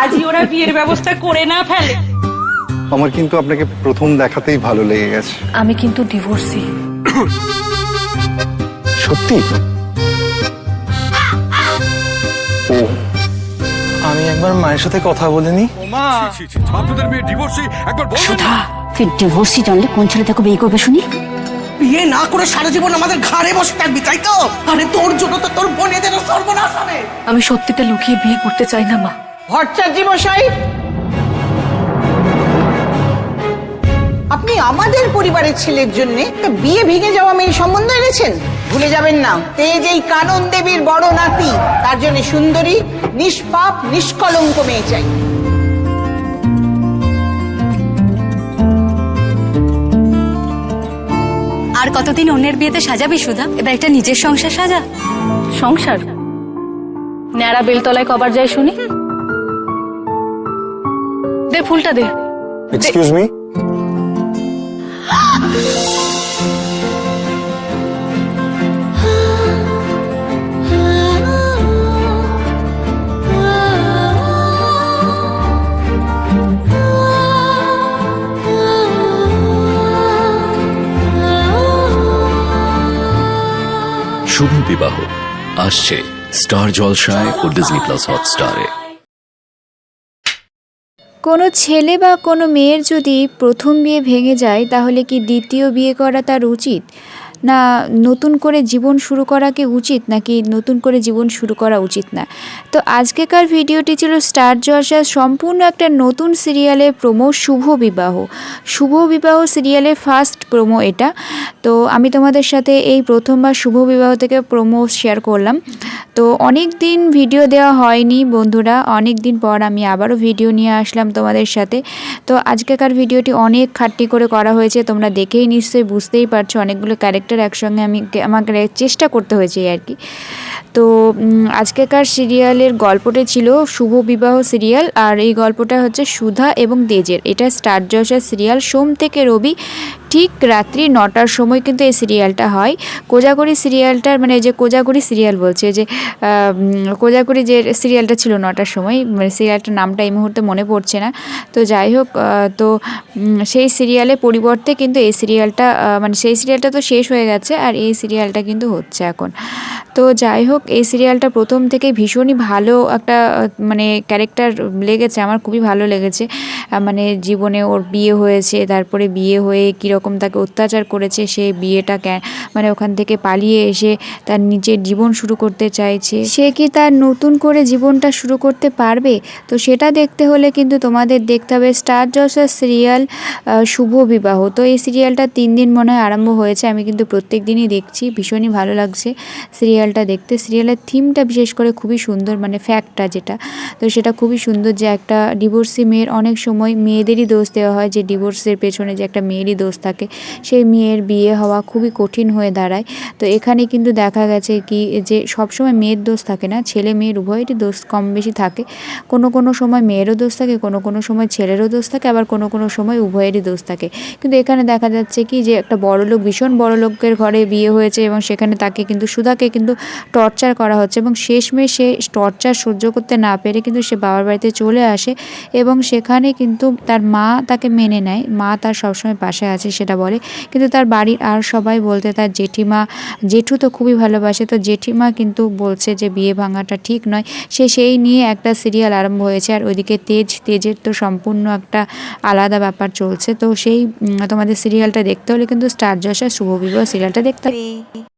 আজই ওরা বিয়ের ব্যবস্থা করে না ফেলে। আমার কিন্তু আপনাকে প্রথম দেখাতেই ভালো লেগে গেছে। আমি কিন্তু ডিভোর্সি। সত্যি? ও, আমি একবার মায়ের সাথে কথা বলিনি। আপনাদের মেয়ে ডিভোর্সি একবার বলুন। সুধা, তুই ডিভোর্সি জানলে কোন ছেলে তাকে বিয়ে করবে শুনি? বিয়ে না করে সারা জীবন আমাদের ঘাড়ে বসে থাকবি, তাই তো? আরে তোর জন্য তো তোর বোনেদেরও সর্বনাশ হবে। আমি সত্যিটা লুকিয়ে বিয়ে করতে চাই না মা। ভট্টাচার্য মশাই, আপনি আমাদের পরিবারের ছেলের জন্য বিয়ে ভেঙে যাওয়া মেয়ের সম্বন্ধ এনেছেন। ভুলে যাবেন না, তেজ এই কানন দেবীর বড় নাতি, তার জন্য সুন্দরী, নিষ্পাপ, নিষ্কলঙ্ক মেয়ে চাই। আর কতদিন অন্যের বিয়েতে সাজাবি সুধা? এবার একটা নিজের সংসার সাজা। সংসার? ন্যাড়া বেলতলায় কবার যায় শুনি? দে ফুলটা দে। এক্সকিউজ মি, শুভ বিবাহ আসছে স্টার জলসায় ও ডিজনি প্লাস হটস্টারে। কোনো ছেলে বা কোনো মেয়ের যদি প্রথম বিয়ে ভেঙে যায় তাহলে কি দ্বিতীয় বিয়ে করা তার উচিত, না নতুন করে জীবন শুরু করা কি উচিত, নাকি নতুন করে জীবন শুরু করা উচিত না? তো আজকেকার ভিডিওটি ছিল স্টার জলসার সম্পূর্ণ একটা নতুন সিরিয়ালের প্রোমো, শুভ বিবাহ। শুভ বিবাহ সিরিয়ালের ফার্স্ট প্রোমো এটা। তো আমি তোমাদের সাথে এই প্রথমবার শুভ বিবাহ থেকে প্রোমো শেয়ার করলাম। তো অনেক দিন ভিডিও দেওয়া হয়নি বন্ধুরা, অনেক দিন পর আমি আবারও ভিডিও নিয়ে আসলাম তোমাদের সাথে। তো আজকেকার ভিডিওটি অনেক খাটনি করে করা হয়েছে, তোমরা দেখেই নিশ্চয়ই বুঝতেই পারছো। অনেকগুলো ক্যারেক্টার একসঙ্গে আমাকে চেষ্টা করতে হয়েছে আর কি। তো আজকেকার সিরিয়ালের গল্পটা ছিল শুভ বিবাহ সিরিয়াল, আর এই গল্পটা হচ্ছে সুধা এবং তেজের। এটা স্টার জলসার সিরিয়াল, সোম থেকে রবি ঠিক রাত্রি 9টার সময় কিন্তু এই সিরিয়ালটা হয়। কোজাগরি সিরিয়ালটার মানে যে কোজাগরি সিরিয়াল বলছে যে কোজাগরি যে সিরিয়ালটা ছিল 9টার সময়, মানে সিরিয়ালটার নামটা এই মুহূর্তে মনে পড়ছে না। তো যাই হোক, তো সেই সিরিয়ালের পরিবর্তে কিন্তু এই সিরিয়ালটা মানে সেই সিরিয়ালটা তো শেষ হয়ে গেছে, আর এই সিরিয়ালটা কিন্তু হচ্ছে এখন। তো যাই হোক, এই সিরিয়ালটা প্রথম থেকে ভীষণই ভালো একটা মানে ক্যারেক্টার লেগেছে আমার, খুবই ভালো লেগেছে। মানে জীবনে ওর বিয়ে হয়েছে, তারপরে বিয়ে হয়ে কীরকম তাকে অত্যাচার করেছে, সে বিয়েটা মানে ওখান থেকে পালিয়ে এসে তার নিজের জীবন শুরু করতে চাইছে, সে কি তার নতুন করে জীবনটা শুরু করতে পারবে? তো সেটা দেখতে হলে কিন্তু তোমাদের দেখতে হবে স্টার জলসার সিরিয়াল শুভ বিবাহ। তো এই সিরিয়ালটা 3 দিন মনে হয় আরম্ভ হয়েছে, আমি কিন্তু প্রত্যেক দিনই দেখছি, ভীষণই ভালো লাগছে সিরিয়ালটা দেখতে। সিরিয়ালের থিমটা বিশেষ করে খুবই সুন্দর, মানে ফ্যাক্টটা যেটা, তো সেটা খুবই সুন্দর। যে একটা ডিভোর্সি মেয়ের অনেক সময় মেয়েদেরই দোষ দেওয়া হয়, যে ডিভোর্সের পেছনে যে একটা মেয়েরই দোষ থাকে, সেই মেয়ের বিয়ে হওয়া খুবই কঠিন হয়ে দাঁড়ায়। তো এখানে কিন্তু দেখা গেছে কি যে সবসময় মেয়ের দোষ থাকে না, ছেলে মেয়ের উভয়েরই দোষ কম বেশি থাকে। কোনো সময় মেয়েরও দোষ থাকে, কোনো সময় ছেলেরও দোষ থাকে, আবার কোনো সময় উভয়েরই দোষ থাকে। কিন্তু এখানে দেখা যাচ্ছে কি যে একটা বড়লোক, ভীষণ বড় লোকের ঘরে বিয়ে হয়েছে, এবং সেখানে তাকে কিন্তু সুধাকে কিন্তু টর্চার করা হচ্ছে, এবং শেষমেশ সে টর্চার সহ্য করতে না পেরে কিন্তু সে বাবার বাড়িতে চলে আসে, এবং সেখানে কিন্তু তার মা তাকে মেনে নেয়, মা তার সবসময় পাশে আছে সেটা বলে। কিন্তু তার বাড়ির আর সবাই বলতে তার জেঠু তো খুবই ভালোবাসে, তো জেঠিমা কিন্তু বলছে যে বিয়ে ভাঙাটা ঠিক নয়। সেই নিয়ে একটা সিরিয়াল আরম্ভ হয়েছে। আর ওইদিকে তেজের তো সম্পূর্ণ একটা আলাদা ব্যাপার চলছে। তো সেই তোমাদের সিরিয়ালটা দেখতে হলে কিন্তু স্টার জলসার শুভ বিবাহ সিরিয়ালটা দেখতে হবে।